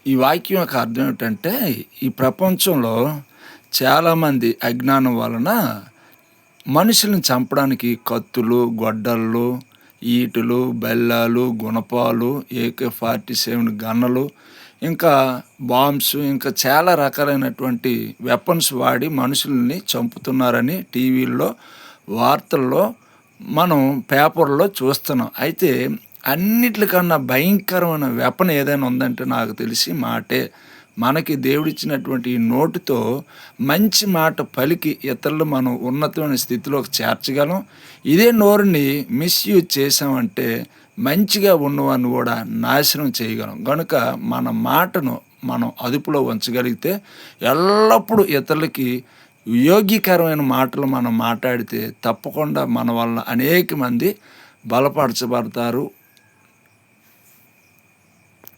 ఈ వాక్యం యొక్క అర్థం ఏమిటంటే, ఈ ప్రపంచంలో చాలామంది అజ్ఞానం వలన మనుషుల్ని చంపడానికి కత్తులు, గొడ్డళ్ళు, ఈటెలు, బెల్లాలు, గుణపాలు, AK-47 గన్నులు, ఇంకా బాంబ్స్, ఇంకా చాలా రకాలైనటువంటి వెపన్స్ వాడి మనుషుల్ని చంపుతున్నారని టీవీల్లో, వార్తల్లో, మనం పేపర్‌లో చూస్తున్నాం. అయితే అన్నిట్లికన్నా భయంకరమైన వెపన్ ఏదైనా ఉందంటే నాకు తెలిసి మాటే. మనకి దేవుడిచ్చినటువంటి ఈ నోటితో మంచి మాట పలికి ఇతరులు మనం ఉన్నతమైన స్థితిలోకి చేర్చగలం. ఇదే నోరుని మిస్‌యూజ్ చేశామంటే మంచిగా ఉన్నవారిని కూడా నాశనం చేయగలం. గనుక మన మాటను మనం అదుపులో ఉంచగలిగితే ఎల్లప్పుడూ ఇతరులకి యోగ్యకరమైన మాటలు మనం మాట్లాడితే తప్పకుండా మన వలన అనేక మంది బలపరచబడతారు.